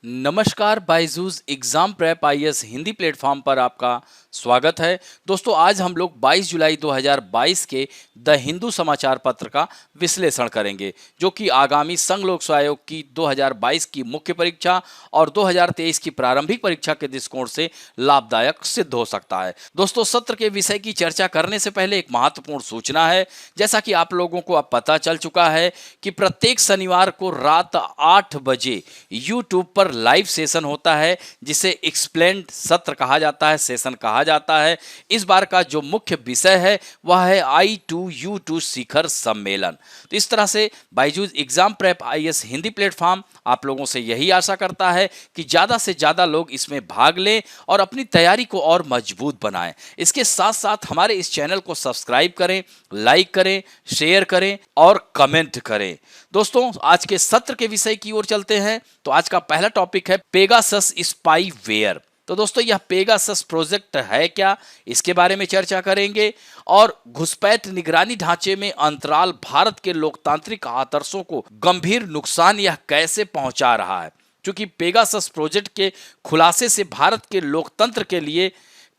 नमस्कार, Byju's exam prep IAS Hindi platform पर आपका स्वागत है। दोस्तों, आज हम लोग 22 जुलाई 2022 के द हिंदू समाचार पत्र का विश्लेषण करेंगे, जो कि आगामी संघ लोक सेवा आयोग की 2022 की मुख्य परीक्षा और 2023 की प्रारंभिक परीक्षा के दृष्टिकोण से लाभदायक सिद्ध हो सकता है। दोस्तों, सत्र के विषय की चर्चा करने से पहले एक महत्वपूर्ण सूचना है। जैसा कि आप लोगों को अब पता चल चुका है कि प्रत्येक शनिवार को रात 8 बजे यूट्यूब पर लाइव सेशन होता है, जिसे एक्सप्लेन्ड सत्र कहा जाता है, सेशन कहा जाता है। इस बार का जो मुख्य विषय है वह है I2U2 शिखर सम्मेलन। तो इस तरह से Byju's exam prep IAS Hindi platform आप लोगों से यही आशा करता है कि ज़्यादा से ज़्यादा लोग इसमें भाग लें और अपनी तैयारी को और मजबूत बनाएं। इसके साथ साथ हमारे इस चैनल को सब्सक्राइब करें, लाइक करें, शेयर करें और कमेंट करें। दोस्तों, आज के सत्र के विषय की ओर चलते हैं। तो आज का पहला टॉपिक है पेगासस स्पाईवेयर। तो दोस्तों, यह पेगासस प्रोजेक्ट है क्या, इसके बारे में चर्चा करेंगे। और घुसपैठ निगरानी ढांचे में अंतराल भारत के लोकतांत्रिक आदर्शों को गंभीर नुकसान यह कैसे पहुंचा रहा है, क्योंकि पेगासस प्रोजेक्ट के खुलासे से भारत के लोकतंत्र के लिए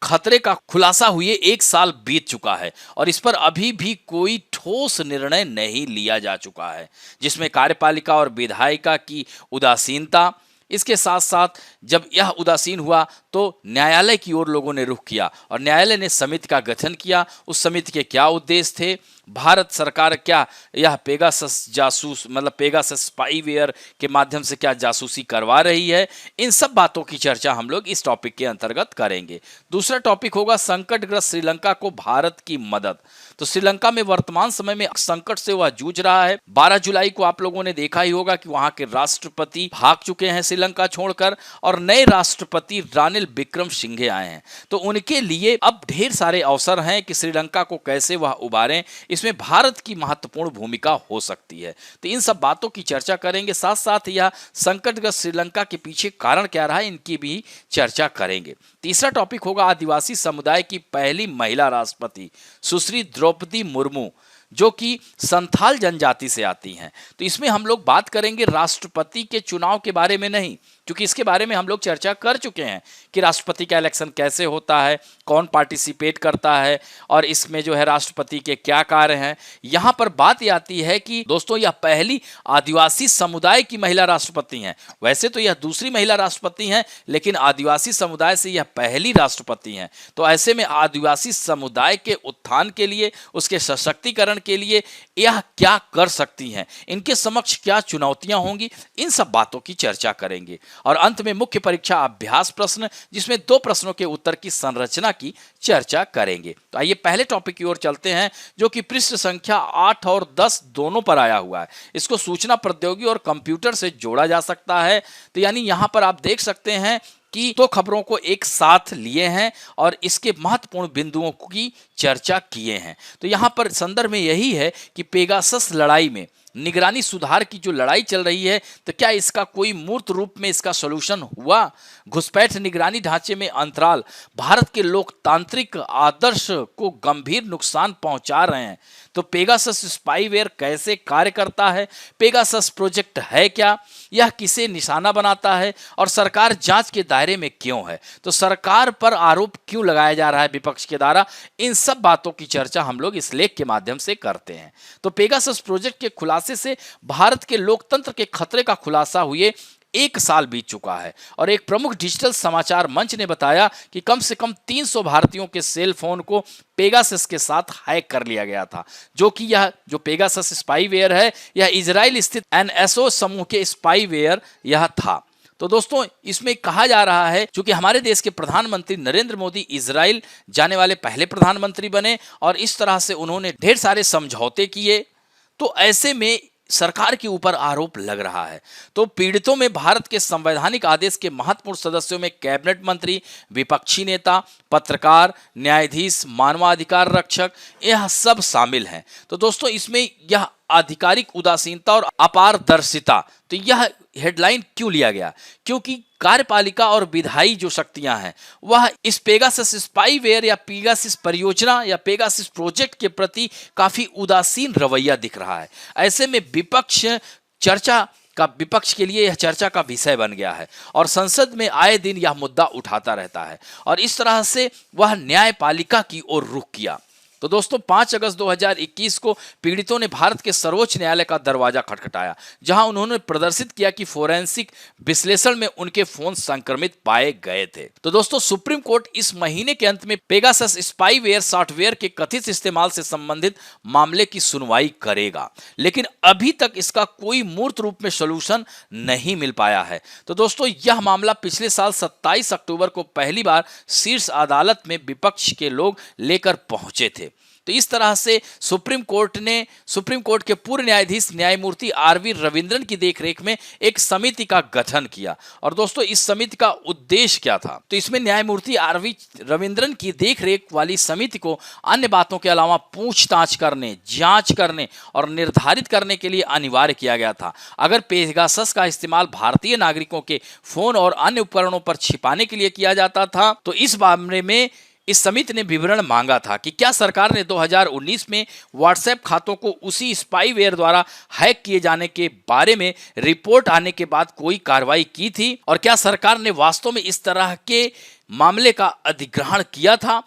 खतरे का खुलासा हुए 1 साल बीत चुका है और इस पर अभी भी कोई ठोस निर्णय नहीं लिया जा चुका है, जिसमें कार्यपालिका और विधायिका की उदासीनता। इसके साथ साथ जब यह उदासीन हुआ तो न्यायालय की ओर लोगों ने रुख किया और न्यायालय ने समिति का गठन किया। उस समिति के क्या उद्देश्य थे, भारत सरकार क्या यह पेगासस जासूस मतलब पेगासस स्पाईवेयर के माध्यम से क्या जासूसी करवा रही है, इन सब बातों की चर्चा हम लोग इस टॉपिक के अंतर्गत करेंगे। दूसरा टॉपिक होगा संकटग्रस्त श्रीलंका को भारत की मदद। तो श्रीलंका में वर्तमान समय में संकट से वह जूझ रहा है। 12 जुलाई को आप लोगों ने देखा ही होगा कि वहां के राष्ट्रपति भाग चुके हैं श्रीलंका छोड़कर और नए राष्ट्रपति रानिल विक्रमसिंघे आए हैं। तो उनके लिए अब ढेर सारे अवसर हैं कि श्रीलंका को कैसे वह उबारें, इसमें भारत की महत्वपूर्ण भूमिका हो सकती है। तो इन सब बातों की चर्चा करेंगे। साथ साथ यह संकटग्रस्त श्रीलंका के पीछे कारण क्या रहा है, इनकी भी चर्चा करेंगे। तीसरा टॉपिक होगा आदिवासी समुदाय की पहली महिला राष्ट्रपति सुश्री द्रौपदी मुर्मू, जो कि संथाल जनजाति से आती हैं। तो इसमें हम लोग बात करेंगे राष्ट्रपति के चुनाव के बारे में नहीं, क्योंकि इसके बारे में हम लोग चर्चा कर चुके हैं कि राष्ट्रपति का इलेक्शन कैसे होता है, कौन पार्टिसिपेट करता है और इसमें जो है राष्ट्रपति के क्या कार्य हैं। यहाँ पर बात ये आती है कि दोस्तों, यह पहली आदिवासी समुदाय की महिला राष्ट्रपति हैं। वैसे तो यह दूसरी महिला राष्ट्रपति हैं, लेकिन आदिवासी समुदाय से यह पहली राष्ट्रपति हैं। तो ऐसे में आदिवासी समुदाय के उत्थान के लिए, उसके सशक्तिकरण के लिए यह क्या कर सकती हैं, इनके समक्ष क्या चुनौतियां होंगी, इन सब बातों की चर्चा करेंगे। और अंत में मुख्य परीक्षा अभ्यास प्रश्न, जिसमें 2 प्रश्नों के उत्तर की संरचना की चर्चा करेंगे। तो आइए पहले टॉपिक की ओर चलते हैं, जो कि पृष्ठ संख्या 8 और 10 दोनों पर आया हुआ है। इसको सूचना प्रौद्योगिकी और कंप्यूटर से जोड़ा जा सकता है। तो यानी यहां पर आप देख सकते हैं कि 2 खबरों को एक साथ लिए हैं और इसके महत्वपूर्ण बिंदुओं की चर्चा किए हैं। तो यहाँ पर संदर्भ में यही है कि पेगासस लड़ाई में निगरानी सुधार की जो लड़ाई चल रही है, तो क्या इसका कोई मूर्त रूप में इसका सॉल्यूशन हुआ? घुसपैठ निगरानी ढांचे में अंतराल भारत के लोकतांत्रिक आदर्श को गंभीर नुकसान पहुंचा रहे हैं। तो पेगासस स्पाईवेयर कैसे कार्य करता है, पेगासस प्रोजेक्ट है क्या, यह किसे निशाना बनाता है और सरकार जांच के दायरे में क्यों है, तो सरकार पर आरोप क्यों लगाया जा रहा है विपक्ष के द्वारा, इन सब बातों की चर्चा हम लोग इस लेख के माध्यम से करते हैं। तो पेगासस प्रोजेक्ट के खुलासे से भारत के लोकतंत्र के खतरे का खुलासा हुए 1 साल बीत चुका है और एक प्रमुख डिजिटल समाचार मंच ने बताया कि कम से कम 300 भारतीयों के सेल फोन को पेगासस के साथ हैक कर लिया गया था, जो कि यह जो पेगासस स्पाईवेयर है, यह इजराइल स्थित एनएसओ समूह के स्पाईवेयर यह था। तो दोस्तों, इसमें कहा जा रहा है, चूंकि हमारे देश के प्रधानमंत्री नरेंद्र मोदी इजराइल जाने वाले पहले प्रधानमंत्री बने और इस तरह से उन्होंने ढेर सारे समझौते किए, तो ऐसे में सरकार के ऊपर आरोप लग रहा है। तो पीड़ितों में भारत के संवैधानिक आदेश के महत्वपूर्ण सदस्यों में कैबिनेट मंत्री, विपक्षी नेता, पत्रकार, न्यायाधीश, मानवाधिकार रक्षक, यह सब शामिल हैं। तो दोस्तों, इसमें यह आधिकारिक उदासीनता और अपारदर्शिता, तो यह हेडलाइन क्यों लिया गया? क्योंकि कार्यपालिका और विधायी जो शक्तियां हैं वह इस पेगासस स्पाईवेयर या पेगासस परियोजना या पेगासस प्रोजेक्ट के प्रति काफी उदासीन रवैया दिख रहा है। ऐसे में विपक्ष चर्चा का विपक्ष के लिए यह चर्चा का विषय बन गया है और संसद में आए दिन यह मुद्दा उठाता रहता है और इस तरह से वह न्यायपालिका की ओर रुख किया। तो दोस्तों 5 अगस्त 2021 को पीड़ितों ने भारत के सर्वोच्च न्यायालय का दरवाजा खटखटाया, जहां उन्होंने प्रदर्शित किया कि फोरेंसिक विश्लेषण में उनके फोन संक्रमित पाए गए थे। तो दोस्तों सुप्रीम कोर्ट इस महीने के अंत में पेगासस स्पाईवेयर सॉफ्टवेयर के कथित इस्तेमाल से संबंधित मामले की सुनवाई करेगा, लेकिन अभी तक इसका कोई मूर्त रूप में सोल्यूशन नहीं मिल पाया है। तो दोस्तों यह मामला पिछले साल 27 अक्टूबर को पहली बार शीर्ष अदालत में विपक्ष के लोग लेकर पहुंचे थे। तो इस तरह से सुप्रीम कोर्ट के पूर्व न्यायाधीश न्यायमूर्ति आरवी रविंद्रन की देखरेख में एक समिति का गठन किया। और दोस्तों इस समिति का उद्देश्य क्या था? तो इसमें न्यायमूर्ति आरवी रविंद्रन की देखरेख वाली समिति को अन्य बातों के अलावा पूछताछ करने, जांच करने और निर्धारित करने के लिए अनिवार्य किया गया था अगर पेगासस का इस्तेमाल भारतीय नागरिकों के फोन और अन्य उपकरणों पर छिपाने के लिए किया जाता था, तो इस मामले में इस समिति ने विवरण मांगा था कि क्या सरकार ने 2019 में व्हाट्सएप खातों को उसी स्पाईवेयर द्वारा हैक किए जाने के बारे में रिपोर्ट आने के बाद कोई कार्रवाई की थी और क्या सरकार ने वास्तव में इस तरह के मामले का अधिग्रहण किया था।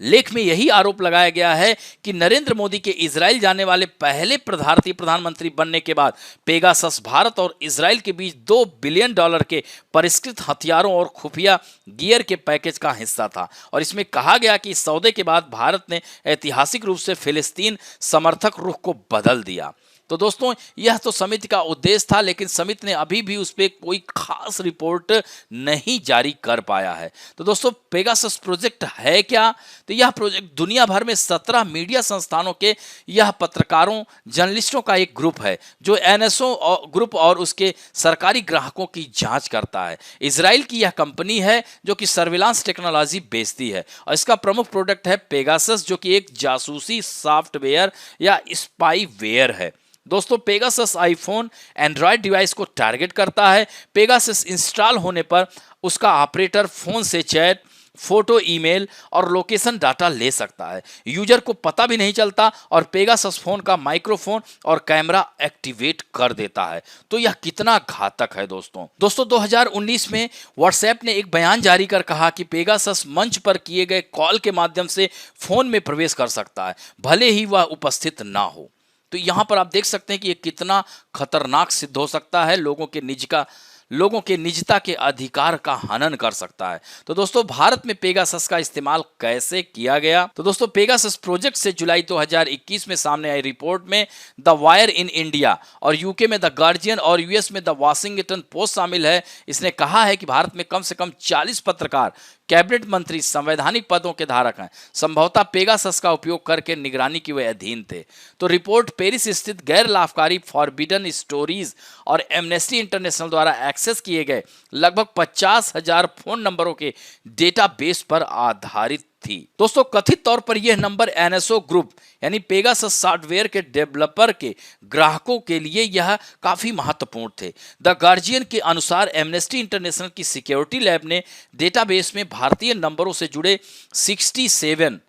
लेख में यही आरोप लगाया गया है कि नरेंद्र मोदी के इजराइल जाने वाले पहले भारतीय प्रधानमंत्री बनने के बाद पेगासस भारत और इजराइल के बीच $2 बिलियन के परिष्कृत हथियारों और खुफिया गियर के पैकेज का हिस्सा था और इसमें कहा गया कि इस सौदे के बाद भारत ने ऐतिहासिक रूप से फिलिस्तीन समर्थक रुख को बदल दिया। तो दोस्तों यह तो समिति का उद्देश्य था, लेकिन समिति ने अभी भी उस पर कोई खास रिपोर्ट नहीं जारी कर पाया है। तो दोस्तों पेगासस प्रोजेक्ट है क्या? तो यह प्रोजेक्ट दुनिया भर में 17 मीडिया संस्थानों के यह पत्रकारों जर्नलिस्टों का एक ग्रुप है जो एनएसओ ग्रुप और उसके सरकारी ग्राहकों की जांच करता है। इजराइल की यह कंपनी है जो कि सर्विलांस टेक्नोलॉजी बेचती है और इसका प्रमुख प्रोडक्ट है पेगासस, जो कि एक जासूसी सॉफ्टवेयर या स्पाईवेयर है। दोस्तों पेगासस आईफोन एंड्रॉयड डिवाइस को टारगेट करता है। पेगासस इंस्टॉल होने पर उसका ऑपरेटर फोन से चैट, फोटो, ईमेल और लोकेशन डाटा ले सकता है। यूजर को पता भी नहीं चलता और पेगासस फोन का माइक्रोफोन और कैमरा एक्टिवेट कर देता है। तो यह कितना घातक है दोस्तों 2019 में व्हाट्सएप ने एक बयान जारी कर कहा कि पेगासस मंच पर किए गए कॉल के माध्यम से फोन में प्रवेश कर सकता है, भले ही वह उपस्थित ना हो। तो यहाँ पर आप देख सकते हैं कि ये कितना खतरनाक सिद्ध हो सकता है, लोगों के निजता के अधिकार का हनन कर सकता है। तो दोस्तों भारत में पेगासस का इस्तेमाल कैसे किया गया? तो दोस्तों पेगासस प्रोजेक्ट से जुलाई 2021 में सामने आई रिपोर्ट में द वायर इन इंडिया और यूके में द गार्जियन और यूएस में द वॉशिंगटन पोस्ट शामिल है। इसने कहा है कि भारत में कम से कम 40 पत्रकार, कैबिनेट मंत्री, संवैधानिक पदों के धारक हैं, संभवतः पेगासस का उपयोग करके निगरानी के वे अधीन थे। तो रिपोर्ट पेरिस स्थित गैर लाभकारी फॉरबिडन स्टोरीज और एमनेस्टी इंटरनेशनल द्वारा एक्सेस किए गए लगभग 50,000 फोन नंबरों के डेटाबेस पर आधारित थी। दोस्तों कथित तौर पर यह नंबर एनएसओ ग्रुप यानी पेगासस सॉफ्टवेयर के डेवलपर के ग्राहकों के लिए यह काफी महत्वपूर्ण थे। द गार्जियन के अनुसार एमनेस्टी इंटरनेशनल की सिक्योरिटी लैब ने डेटाबेस में भारतीय नंबरों से जुड़े 67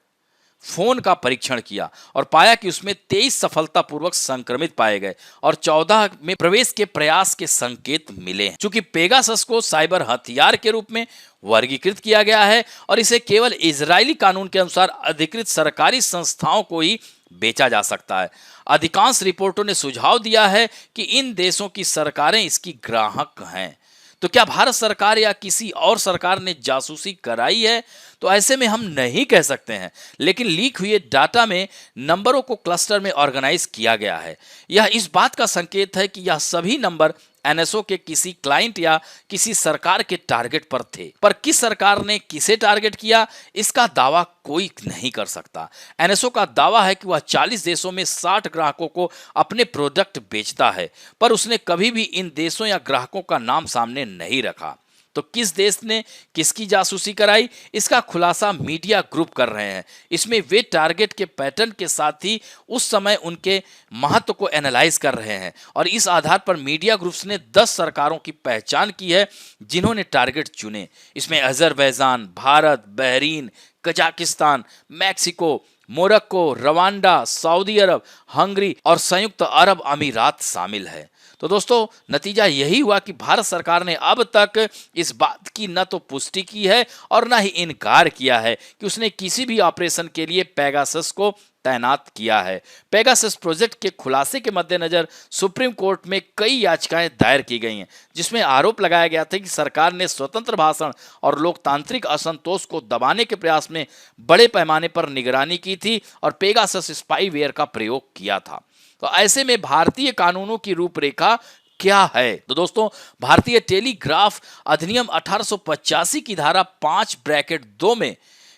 फोन का परीक्षण किया और पाया कि उसमें 23 सफलतापूर्वक संक्रमित पाए गए और 14 में प्रवेश के प्रयास के संकेत मिले हैं। चूंकि पेगासस को साइबर हथियार के रूप में वर्गीकृत किया गया है और इसे केवल इजरायली कानून के अनुसार अधिकृत सरकारी संस्थाओं को ही बेचा जा सकता है। अधिकांश रिपोर्टों ने सुझाव दिया है कि इन देशों की सरकारें इसकी ग्राहक हैं। तो क्या भारत सरकार या किसी और सरकार ने जासूसी कराई है? तो ऐसे में हम नहीं कह सकते हैं, लेकिन लीक हुए डाटा में नंबरों को क्लस्टर में ऑर्गेनाइज किया गया है। यह इस बात का संकेत है कि यह सभी नंबर एनएसओ के किसी क्लाइंट या किसी सरकार के टारगेट पर थे, पर किस सरकार ने किसे टारगेट किया इसका दावा कोई नहीं कर सकता। एनएसओ का दावा है कि वह 40 देशों में 60 ग्राहकों को अपने प्रोडक्ट बेचता है, पर उसने कभी भी इन देशों या ग्राहकों का नाम सामने नहीं रखा। तो किस देश ने किसकी जासूसी कराई इसका खुलासा मीडिया ग्रुप कर रहे हैं। इसमें वे टारगेट के पैटर्न के साथ ही उस समय उनके महत्व को एनालाइज कर रहे हैं और इस आधार पर मीडिया ग्रुप्स ने 10 सरकारों की पहचान की है जिन्होंने टारगेट चुने। इसमें Azerbaijan, Bharat, Bahrain, Kazakhstan, Mexico, Morocco, Rwanda, Saudi Arab, Hungary और संयुक्त अरब अमीरात शामिल है। तो दोस्तों नतीजा यही हुआ कि भारत सरकार ने अब तक इस बात की न तो पुष्टि की है और न ही इनकार किया है कि उसने किसी भी ऑपरेशन के लिए पेगासस को तैनात किया है। पेगासस प्रोजेक्ट के खुलासे के मद्देनजर सुप्रीम कोर्ट में कई याचिकाएं दायर की गई हैं, जिसमें आरोप लगाया गया था कि सरकार ने स्वतंत्र भाषण और लोकतांत्रिक असंतोष को दबाने के प्रयास में बड़े पैमाने पर निगरानी की थी और पेगासस स्पाईवेयर का प्रयोग किया था। तो ऐसे में भारतीय कानूनों की रूपरेखा क्या है? तो दोस्तों भारतीय टेलीग्राफ अधिनियम 1885 की धारा 5(2) में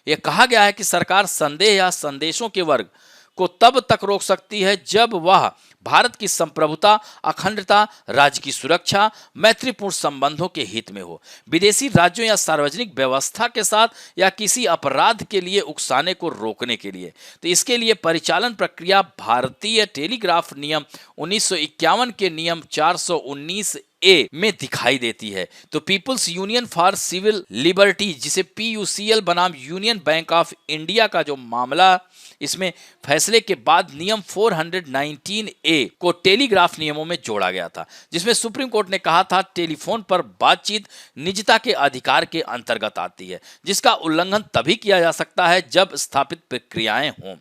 यह कहा गया है कि सरकार संदेह या संदेशों के वर्ग को तब तक रोक सकती है जब वह भारत की संप्रभुता, अखंडता, राज्य की सुरक्षा, मैत्रीपूर्ण संबंधों के हित में हो, विदेशी राज्यों या सार्वजनिक व्यवस्था के साथ या किसी अपराध के लिए उकसाने को रोकने के लिए। तो इसके लिए परिचालन प्रक्रिया भारतीय टेलीग्राफ नियम 1951 के नियम 419 ए में दिखाई देती है। तो people's union for civil liberty, जिसे PUCL बनाम यूनियन बैंक ऑफ इंडिया का जो मामला, इसमें फैसले के बाद नियम 419 ए को टेलीग्राफ नियमों में जोड़ा गया था, जिसमें सुप्रीम कोर्ट ने कहा था टेलीफोन पर बातचीत निजता के अधिकार के अंतर्गत आती है, जिसका उल्लंघन तभी किया जा सकता है जब स्थापित प्रक्रियाएं हों।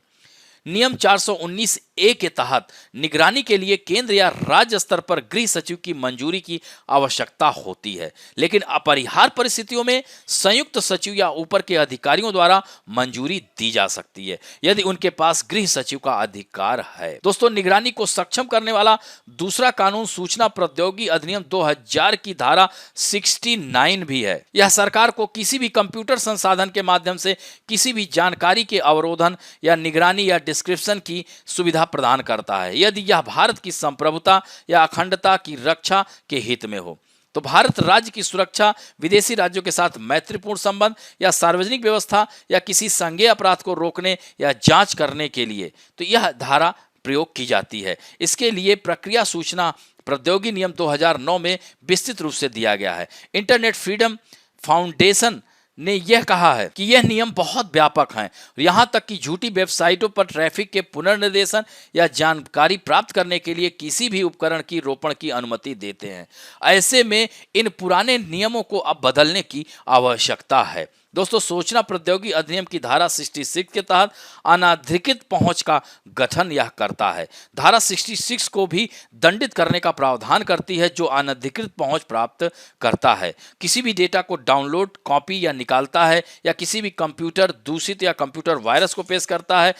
नियम 419 ए के तहत निगरानी के लिए केंद्र या राज्य स्तर पर गृह सचिव की मंजूरी की आवश्यकता होती है, लेकिन अपरिहार्य परिस्थितियों में संयुक्त सचिव या ऊपर के अधिकारियों द्वारा मंजूरी दी जा सकती है यदि उनके पास गृह सचिव का अधिकार है। दोस्तों निगरानी को सक्षम करने वाला दूसरा कानून सूचना प्रौद्योगिकी अधिनियम 2000 की धारा 69 भी है। यह सरकार को किसी भी कंप्यूटर संसाधन के माध्यम से किसी भी जानकारी के अवरोधन या निगरानी या डिस्क्रिप्शन की सुविधा प्रदान करता है यदि यह भारत की संप्रभुता या अखंडता की रक्षा के हित में हो। तो भारत राज्य की सुरक्षा, विदेशी राज्यों के साथ मैत्रीपूर्ण संबंध या सार्वजनिक व्यवस्था या किसी संज्ञेय अपराध को रोकने या जांच करने के लिए तो यह धारा प्रयोग की जाती है। इसके लिए प्रक्रिया सूचना प्रौद्योगिकी नियम 2009 में विस्तृत रूप से दिया गया है। इंटरनेट फ्रीडम फाउंडेशन ने यह कहा है कि यह नियम बहुत व्यापक हैं, यहां तक कि झूठी वेबसाइटों पर ट्रैफिक के पुनर्निर्देशन या जानकारी प्राप्त करने के लिए किसी भी उपकरण की रोपण की अनुमति देते हैं। ऐसे में इन पुराने नियमों को अब बदलने की आवश्यकता है। दोस्तों सूचना प्रौद्योगिकी अधिनियम की धारा 66 के तहत अनाधिकृत पहुंच का गठन यह करता है। धारा 66 को भी दंडित करने का प्रावधान करती है जो अनधिकृत पहुंच प्राप्त करता है, किसी भी डेटा को डाउनलोड, कॉपी या निकालता है या किसी भी कंप्यूटर दूषित या कंप्यूटर वायरस को पेश करता है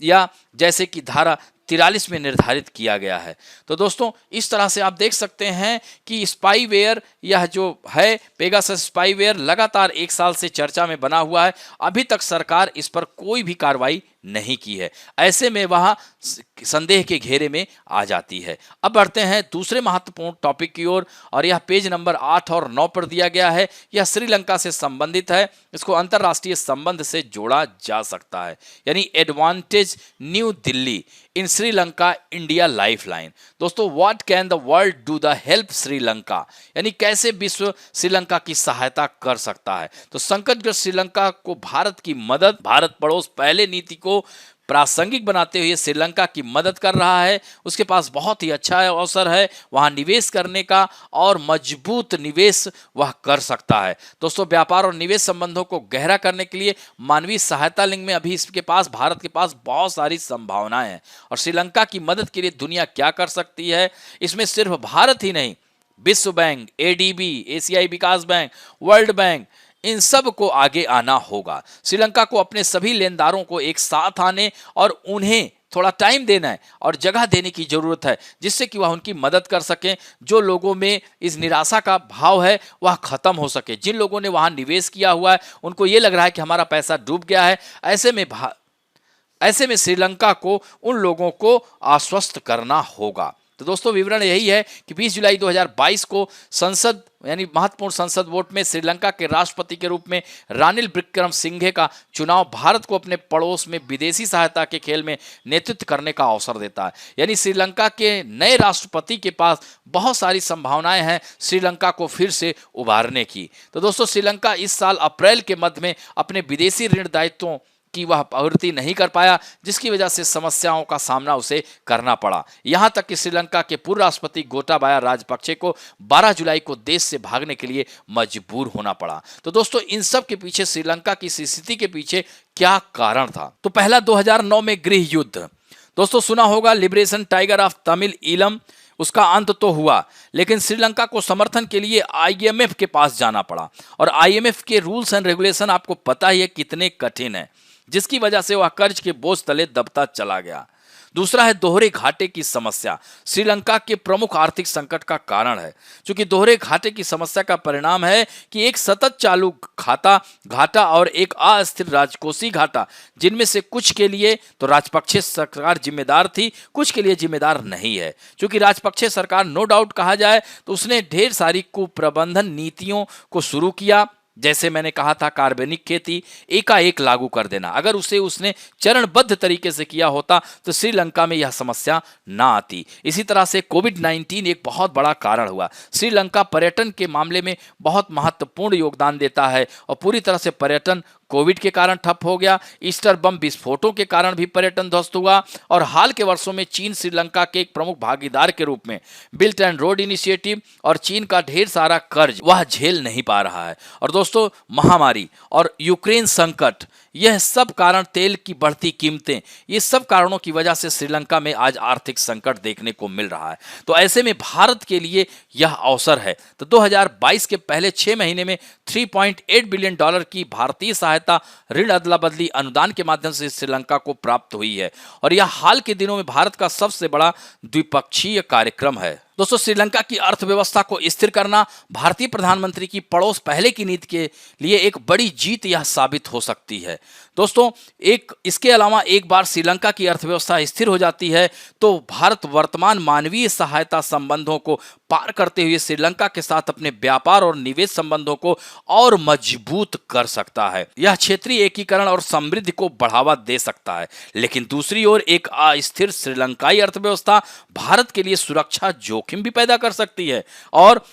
या जैसे कि धारा 43 में निर्धारित किया गया है। तो दोस्तों इस तरह से आप देख सकते हैं कि स्पाईवेयर यह जो है पेगासस स्पाईवेयर लगातार 1 साल से चर्चा में बना हुआ है। अभी तक सरकार इस पर कोई भी कार्रवाई नहीं की है। ऐसे में वह संदेह के घेरे में आ जाती है। अब बढ़ते हैं दूसरे महत्वपूर्ण टॉपिक की ओर और यह पेज नंबर 8 और 9 पर दिया गया है। यह श्रीलंका से संबंधित है। इसको अंतरराष्ट्रीय संबंध से जोड़ा जा सकता है, यानी एडवांटेज न्यू दिल्ली इन श्रीलंका इंडिया लाइफलाइन। दोस्तों what can the world do the help Sri Lanka, यानी कैसे विश्व श्रीलंका की सहायता कर सकता है। तो संकटग्रस्त श्रीलंका को भारत की मदद, भारत पड़ोस पहले नीति को प्रासंगिक बनाते हुए श्रीलंका की मदद कर रहा है। उसके पास बहुत ही अच्छा अवसर है वहां निवेश करने का और मजबूत निवेश वह कर सकता है। दोस्तों व्यापार और निवेश संबंधों को गहरा करने के लिए मानवीय सहायता लिंक में अभी इसके पास भारत के पास बहुत सारी संभावनाएं हैं। और श्रीलंका की मदद के लिए दुनिया क्या कर सकती है, इसमें सिर्फ भारत ही नहीं, विश्व बैंक, ADB, एशियाई विकास बैंक, वर्ल्ड बैंक, इन सब को आगे आना होगा। श्रीलंका को अपने सभी लेनदारों को एक साथ आने और उन्हें थोड़ा टाइम देना है और जगह देने की जरूरत है, जिससे कि वह उनकी मदद कर सकें। जो लोगों में इस निराशा का भाव है वह खत्म हो सके। जिन लोगों ने वहां निवेश किया हुआ है उनको ये लग रहा है कि हमारा पैसा डूब गया है, ऐसे में श्रीलंका को उन लोगों को आश्वस्त करना होगा। तो दोस्तों विवरण यही है कि 20 जुलाई 2022 को संसद यानी महत्वपूर्ण संसद वोट में श्रीलंका के राष्ट्रपति के रूप में रानिल विक्रमसिंघे का चुनाव भारत को अपने पड़ोस में विदेशी सहायता के खेल में नेतृत्व करने का अवसर देता है। यानी श्रीलंका के नए राष्ट्रपति के पास बहुत सारी संभावनाएं हैं श्रीलंका को फिर से उभारने की। तो दोस्तों श्रीलंका इस साल अप्रैल के मध्य में अपने विदेशी ऋण दायित्वों की वह पूर्ति नहीं कर पाया, जिसकी वजह से समस्याओं का सामना उसे करना पड़ा। यहां तक कि श्रीलंका के पूर्व राष्ट्रपति गोटाबाया राजपक्षे को 12 जुलाई को देश से भागने के लिए मजबूर होना पड़ा। तो दोस्तों, इन सब के पीछे, श्रीलंका की स्थिति के पीछे क्या कारण था? तो पहला 2009 में गृह युद्ध। दोस्तों, सुना होगा liberation tiger of Tamil Eelam, उसका अंत तो हुआ, लेकिन श्रीलंका को समर्थन के लिए आईएमएफ के पास जाना पड़ा। और आईएमएफ के रूल्स एंड रेगुलेशन आपको पता ही है कितने कठिन है, जिसकी वजह से वह कर्ज के बोझ तले दबता चला गया। दूसरा है दोहरे घाटे की समस्या। श्रीलंका के प्रमुख आर्थिक संकट का कारण है, क्योंकि दोहरे घाटे की समस्या का परिणाम है कि एक सतत चालू घाटा और एक अस्थिर राजकोषीय घाटा, जिनमें से कुछ के लिए तो राजपक्षे सरकार जिम्मेदार थी, कुछ के लिए जिम्मेदार नहीं है। क्योंकि राजपक्षे सरकार, नो डाउट कहा जाए तो, उसने ढेर सारी कुप्रबंधन नीतियों को शुरू किया। जैसे मैंने कहा था, कार्बनिक खेती एकाएक लागू कर देना। अगर उसने चरणबद्ध तरीके से किया होता तो श्रीलंका में यह समस्या ना आती। इसी तरह से कोविड-19 एक बहुत बड़ा कारण हुआ। श्रीलंका पर्यटन के मामले में बहुत महत्वपूर्ण योगदान देता है और पूरी तरह से पर्यटन कोविड के कारण ठप हो गया। ईस्टर बम विस्फोटों के कारण भी पर्यटन ध्वस्त हुआ। और हाल के वर्षों में चीन श्रीलंका के एक प्रमुख भागीदार के रूप में बिल्ट एंड रोड इनिशिएटिव और चीन का ढेर सारा कर्ज वह झेल नहीं पा रहा है। और दोस्तों, महामारी और यूक्रेन संकट, यह सब कारण, तेल की बढ़ती कीमतें, ये सब कारणों की वजह से श्रीलंका में आज आर्थिक संकट देखने को मिल रहा है। तो ऐसे में भारत के लिए यह अवसर है। तो 2022 के पहले 6 महीने में $3.8 बिलियन की भारतीय सहायता ऋण अदला बदली अनुदान के माध्यम से श्रीलंका को प्राप्त हुई है। और यह हाल के दिनों में भारत का सबसे बड़ा द्विपक्षीय कार्यक्रम है। दोस्तों, श्रीलंका की अर्थव्यवस्था को स्थिर करना भारतीय प्रधानमंत्री की पड़ोस पहले की नीति के लिए एक बड़ी जीत यह साबित हो सकती है। दोस्तों, इसके अलावा एक बार श्रीलंका की अर्थव्यवस्था स्थिर हो जाती है तो भारत वर्तमान मानवीय सहायता संबंधों को पार करते हुए श्रीलंका के साथ अपने व्यापार और निवेश संबंधों को और मजबूत कर सकता है। यह क्षेत्रीय एकीकरण और समृद्धि को बढ़ावा दे सकता है। लेकिन दूसरी ओर एक अस्थिर श्रीलंकाई अर्थव्यवस्था भारत के लिए सुरक्षा जोखिम भी पैदा कर सकती है और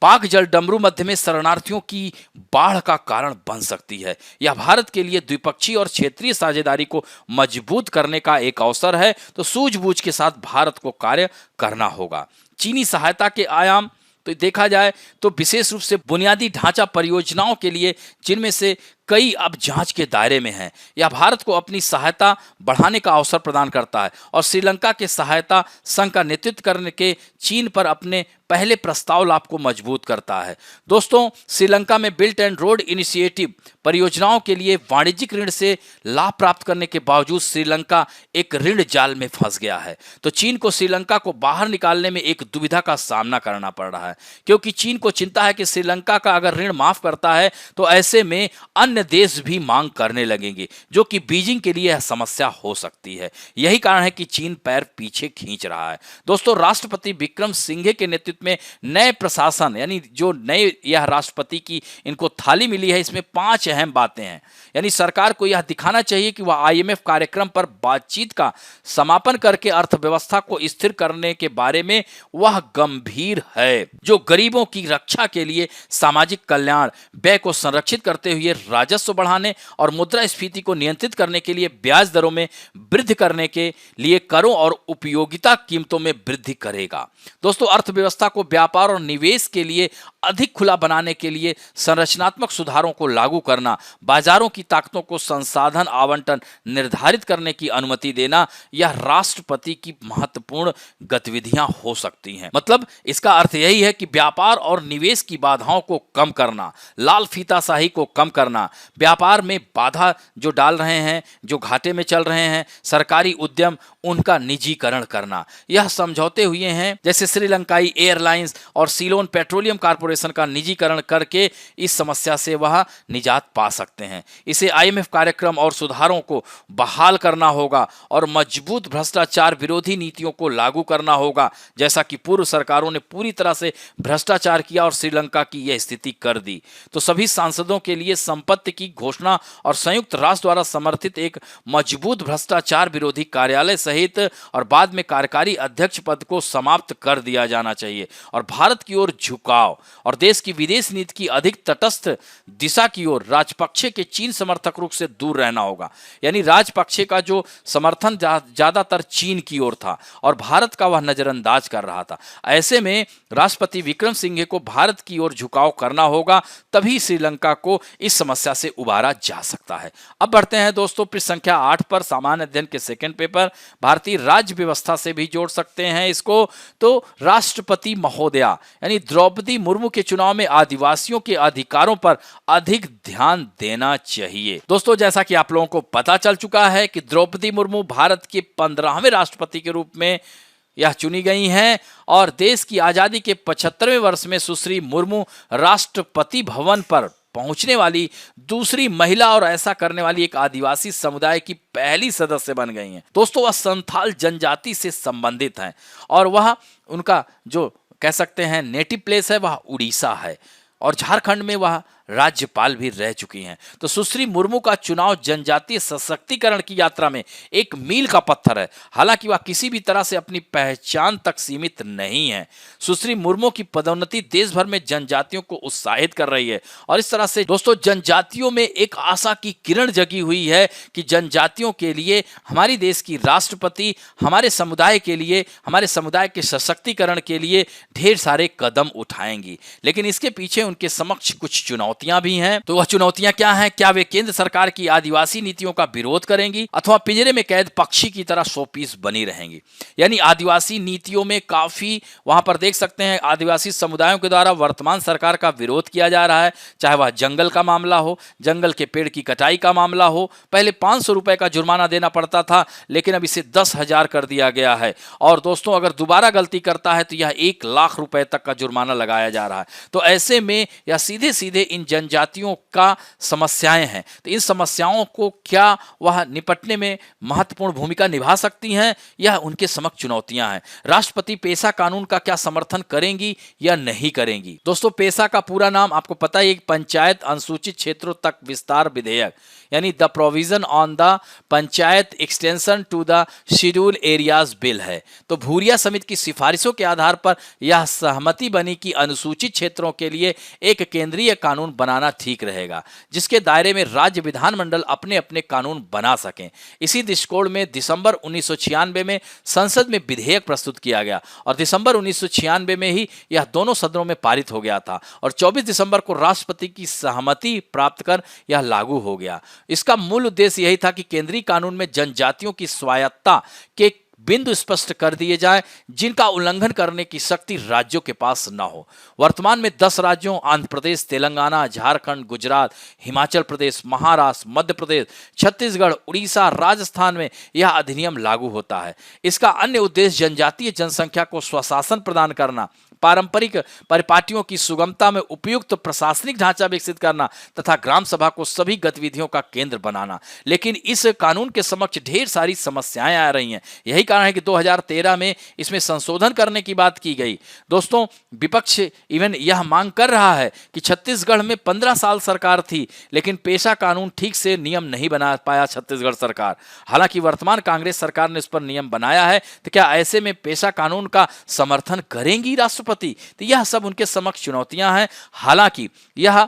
पाक जल डमरू मध्य में शरणार्थियों की बाढ़ का कारण बन सकती है। यह भारत के लिए द्विपक्षीय और क्षेत्रीय साझेदारी को मजबूत करने का एक अवसर है। तो सूझबूझ के साथ भारत को कार्य करना होगा। चीनी सहायता के आयाम तो देखा जाए तो विशेष रूप से बुनियादी ढांचा परियोजनाओं के लिए, जिनमें से कई अब जांच के दायरे में हैं। यह भारत को अपनी सहायता बढ़ाने का अवसर प्रदान करता है और श्रीलंका के सहायता संघ का नेतृत्व करने के चीन पर अपने पहले प्रस्ताव लाभ को मजबूत करता है। दोस्तों, श्रीलंका में बिल्ट एंड रोड इनिशिएटिव परियोजनाओं के लिए वाणिज्यिक ऋण से लाभ प्राप्त करने के बावजूद श्रीलंका एक ऋण जाल में फंस गया है। तो चीन को श्रीलंका को बाहर निकालने में एक दुविधा का सामना करना पड़ रहा है, क्योंकि चीन को चिंता है कि श्रीलंका का अगर ऋण माफ करता है तो ऐसे में अन्य देश भी मांग करने लगेंगे, जो कि बीजिंग के लिए यह समस्या हो सकती है। यही कारण है कि चीन पैर पीछे खींच रहा है। दोस्तों, राष्ट्रपति विक्रम सिंघे के नेतृत्व में नए प्रशासन, यानी जो नए यह राष्ट्रपति की इनको थाली मिली है, इसमें 5 अहम बातें हैं। यानी सरकार को यह दिखाना चाहिए कि वह आईएमएफ कार्यक्रम पर बातचीत का समापन करके अर्थव्यवस्था को स्थिर करने के बारे में वह गंभीर है, जो गरीबों की रक्षा के लिए सामाजिक कल्याण व्यय को संरक्षित करते हुए राजस्व बढ़ाने और मुद्रास्फीति को नियंत्रित करने के लिए ब्याज दरों में वृद्धि करने के लिए करों और उपयोगिता कीमतों में वृद्धि करेगा। दोस्तों, अर्थव्यवस्था को व्यापार और निवेश के लिए अधिक खुला बनाने के लिए संरचनात्मक सुधारों को लागू करना, बाजारों की ताकतों को संसाधन आवंटन निर्धारित करने की अनुमति देना, यह राष्ट्रपति की महत्वपूर्ण गतिविधियां हो सकती हैं। मतलब इसका अर्थ यही है कि व्यापार और निवेश की बाधाओं को कम करना, लाल फीताशाही को कम करना, व्यापार में बाधा जो डाल रहे हैं, जो घाटे में चल रहे हैं सरकारी उद्यम, उनका निजीकरण करना। यह समझौते हुए हैं, जैसे श्रीलंकाई एयरलाइंस और सीलोन पेट्रोलियम कॉर्पोरेशन का निजीकरण करके इस समस्या से वह निजात पा सकते हैं। इसे आईएमएफ कार्यक्रम और सुधारों को बहाल करना होगा और मजबूत भ्रष्टाचार विरोधी नीतियों को लागू करना होगा, जैसा कि पूर्व सरकारों ने पूरी तरह से भ्रष्टाचार किया और श्रीलंका की यह स्थिति कर दी। तो सभी सांसदों के लिए संपत्ति आधिपत्य की घोषणा और संयुक्त राष्ट्र द्वारा समर्थित एक मजबूत भ्रष्टाचार विरोधी कार्यालय सहित और बाद में कार्यकारी अध्यक्ष पद को समाप्त कर दिया जाना चाहिए और भारत की ओर झुकाव और देश की विदेश नीति की अधिक तटस्थ दिशा की ओर राजपक्षे के चीन समर्थक रुख से दूर रहना होगा। यानी राजपक्षे का जो समर्थन ज्यादातर चीन की ओर था और भारत का वह नजरअंदाज कर रहा था। ऐसे में राष्ट्रपति विक्रम सिंघे को भारत की ओर झुकाव करना होगा, तभी श्रीलंका को इस समस्या से उबारा जा सकता है। अब बढ़ते हैं दोस्तों पृष्ठ संख्या 8 पर, सामान्य अध्ययन के सेकंड पेपर, भारतीय राज्य व्यवस्था से भी जोड़ सकते हैं इसको। तो राष्ट्रपति महोदया यानी द्रौपदी मुर्मू के चुनाव में आदिवासियों के अधिकारों पर अधिक ध्यान देना चाहिए। दोस्तों जैसा कि आप लोगों को पता चल चुका है कि द्रौपदी मुर्मू भारत के 15वें राष्ट्रपति के रूप में यह चुनी गई हैं और देश की आजादी के 75वें वर्ष में सुश्री मुर्मू राष्ट्रपति भवन पर पहुंचने वाली दूसरी महिला और ऐसा करने वाली एक आदिवासी समुदाय की पहली सदस्य बन गई हैं। दोस्तों वह संथाल जनजाति से संबंधित हैं और वह उनका जो कह सकते हैं नेटिव प्लेस है वह उड़ीसा है और झारखंड में वह राज्यपाल भी रह चुकी हैं। तो सुश्री मुर्मू का चुनाव जनजातीय सशक्तिकरण की यात्रा में एक मील का पत्थर है। हालांकि वह किसी भी तरह से अपनी पहचान तक सीमित नहीं है। सुश्री मुर्मू की पदोन्नति देश भर में जनजातियों को उत्साहित कर रही है और इस तरह से दोस्तों जनजातियों में एक आशा की किरण जगी हुई है कि जनजातियों के लिए हमारी देश की राष्ट्रपति हमारे समुदाय के लिए, हमारे समुदाय के सशक्तिकरण के लिए ढेर सारे कदम उठाएंगी। लेकिन इसके पीछे उनके समक्ष कुछ चुनौतियां भी हैं। तो वह चुनौतियां क्या हैं? क्या वे केंद्र सरकार की आदिवासी नीतियों का विरोध करेंगी अथवा पिंजरे में कैद पक्षी की तरह शोपीस बनी रहेंगी? यानी आदिवासी नीतियों में काफी वहां पर देख सकते हैं आदिवासी समुदायों के द्वारा वर्तमान सरकार का विरोध किया जा रहा है, चाहे वह जंगल का मामला हो, जंगल के पेड़ की कटाई का मामला हो। पहले 500 रुपए का जुर्माना देना पड़ता था लेकिन अब इसे 10,000 कर दिया गया है और दोस्तों अगर दोबारा गलती करता है तो यह 1 लाख रुपए तक का जुर्माना लगाया जा रहा है। तो ऐसे में यह सीधे सीधे इन जनजातियों का समस्याएं हैं। तो इन समस्याओं को क्या वह निपटने में महत्वपूर्ण भूमिका निभा सकती हैं? यह उनके समक्ष चुनौतियां हैं। राष्ट्रपति पेशा कानून का क्या समर्थन करेंगी या नहीं करेंगी? दोस्तों पेशा का पूरा नाम आपको पता है, एक पंचायत अनुसूचित क्षेत्रों तक विस्तार विधेयक यानी the provision on the panchayat extension to the schedule areas bill है। तो भूरिया समिति की सिफारिशों के आधार पर यह सहमति बनी कि अनुसूचित क्षेत्रों के लिए एक केंद्रीय कानून बनाना ठीक रहेगा जिसके दायरे में राज्य विधानमंडल अपने अपने कानून बना सकें। इसी दृष्टिकोण में दिसंबर 1996 में संसद में विधेयक प्रस्तुत किया गया और दिसंबर 1996 में ही यह दोनों सदनों में पारित हो गया था और 24 दिसंबर को राष्ट्रपति की सहमति प्राप्त कर यह लागू हो गया। इसका मूल उद्देश्य यही था कि केंद्रीय कानून में जनजातियों की स्वायत्तता के बिंदु स्पष्ट कर दिए जाए जिनका उल्लंघन करने की शक्ति राज्यों के पास न हो। वर्तमान में 10 राज्यों आंध्र प्रदेश, तेलंगाना, झारखंड, गुजरात, हिमाचल प्रदेश, महाराष्ट्र, मध्य प्रदेश, छत्तीसगढ़, उड़ीसा, राजस्थान में यह अधिनियम लागू होता है। इसका अन्य उद्देश्य जनजातीय जनसंख्या को स्वशासन प्रदान करना, पारंपरिक परिपाटियों की सुगमता में उपयुक्त प्रशासनिक ढांचा विकसित करना तथा ग्राम सभा को सभी गतिविधियों का केंद्र बनाना। लेकिन इस कानून के समक्ष ढेर सारी समस्याएं आ रही हैं। यही कारण है कि 2013 में इसमें संशोधन करने की बात की गई। दोस्तों विपक्ष इवन यह मांग कर रहा है कि छत्तीसगढ़ में 15 साल सरकार थी लेकिन पेशा कानून ठीक से नियम नहीं बना पाया छत्तीसगढ़ सरकार। हालांकि वर्तमान कांग्रेस सरकार ने इस पर नियम बनाया है। तो क्या ऐसे में पेशा कानून का समर्थन करेंगी राष्ट्रपति? तो यह सब उनके समक्ष चुनौतियां हैं। हालांकि यह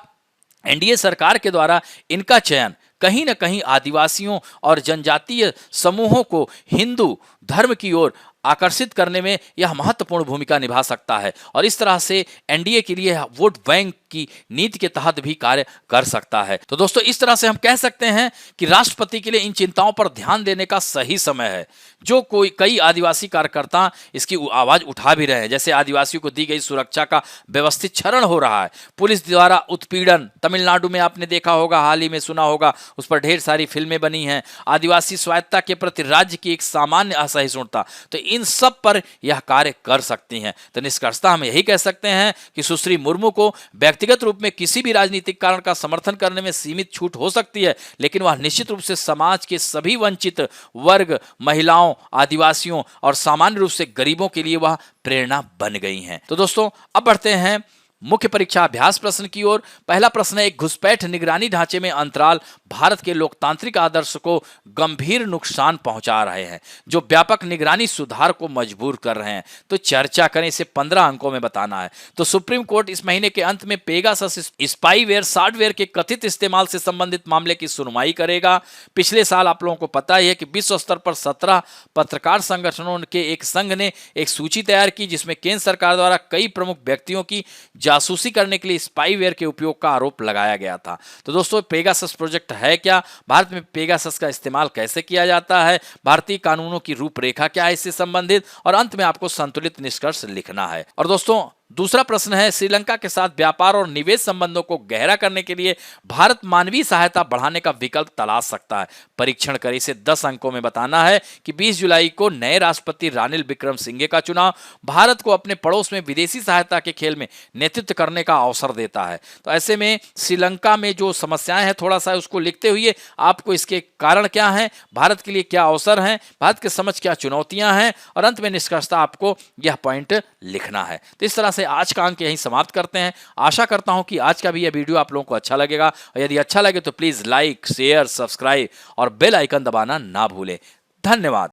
एनडीए सरकार के द्वारा इनका चयन कहीं न कहीं आदिवासियों और जनजातीय समूहों को हिंदू धर्म की ओर आकर्षित करने में यह महत्वपूर्ण भूमिका निभा सकता है और इस तरह से एनडीए के लिए वोट बैंक की नीति के तहत भी कार्य कर सकता है। तो दोस्तों इस तरह से हम कह सकते हैं कि राष्ट्रपति के लिए इन चिंताओं पर ध्यान देने का सही समय है। जो कई आदिवासी कार्यकर्ता इसकी आवाज उठा भी रहे हैं, जैसे आदिवासियों को दी गई सुरक्षा का व्यवस्थित क्षरण हो रहा है, पुलिस द्वारा उत्पीड़न, तमिलनाडु में आपने देखा होगा, हाल ही में सुना होगा, उस पर ढेर सारी फिल्में बनी हैं, आदिवासी स्वायत्तता के प्रति राज्य की एक सामान्य असहिष्णुता। तो इन सब पर यह कार्य कर सकती हैं। तो निष्कर्षतः हम यही कह सकते हैं कि सुश्री मुर्मू को व्यक्तिगत रूप में किसी भी राजनीतिक कारण का समर्थन करने में सीमित छूट हो सकती है, लेकिन वह निश्चित रूप से समाज के सभी वंचित वर्ग, महिलाओं, आदिवासियों और सामान्य रूप से गरीबों के लिए वह प्रेरणा बन गई हैं। तो दोस्तों अब बढ़ते हैं मुख्य परीक्षा अभ्यास प्रश्न की ओर। पहला प्रश्न है, एक घुसपैठ निगरानी ढांचे में अंतराल भारत के लोकतांत्रिक आदर्श को गंभीर नुकसान पहुंचा रहे हैं, जो व्यापक निगरानी सुधार को मजबूर कर रहे हैं। तो चर्चा करें, इसे 15 अंकों में बताना है। तो सुप्रीम कोर्ट इस महीने के अंत में पेगासस स्पाईवेयर सॉफ्टवेयर के कथित इस्तेमाल से संबंधित मामले की सुनवाई करेगा। पिछले साल आप लोगों को पता ही है कि विश्व स्तर पर 17 पत्रकार संगठनों के एक संघ ने एक सूची तैयार की, जिसमें केंद्र सरकार द्वारा कई प्रमुख व्यक्तियों की जासूसी करने के लिए स्पाईवेयर के उपयोग का आरोप लगाया गया था। तो दोस्तों, पेगासस प्रोजेक्ट है क्या, भारत में पेगासस का इस्तेमाल कैसे किया जाता है, भारतीय कानूनों की रूपरेखा क्या है इससे संबंधित, और अंत में आपको संतुलित निष्कर्ष लिखना है। और दोस्तों, दूसरा प्रश्न है, श्रीलंका के साथ व्यापार और निवेश संबंधों को गहरा करने के लिए भारत मानवीय सहायता बढ़ाने का विकल्प तलाश सकता है। परीक्षण करें, इसे 10 अंकों में बताना है कि 20 जुलाई को नए राष्ट्रपति रानिल विक्रमसिंघे का चुनाव भारत को अपने पड़ोस में विदेशी सहायता के खेल में नेतृत्व करने का अवसर देता है। तो ऐसे में श्रीलंका में जो समस्याएं हैं, थोड़ा सा उसको लिखते हुए आपको इसके कारण क्या है, भारत के लिए क्या अवसर हैं, भारत के समझ क्या चुनौतियां हैं, और अंत में निष्कर्षता आपको यह पॉइंट लिखना है। तो इस तरह से आज का अंक यहीं समाप्त करते हैं। आशा करता हूं कि आज का भी यह वीडियो आप लोगों को अच्छा लगेगा, और यदि अच्छा लगे तो प्लीज लाइक, शेयर, सब्सक्राइब और बेल आइकन दबाना ना भूलें। धन्यवाद।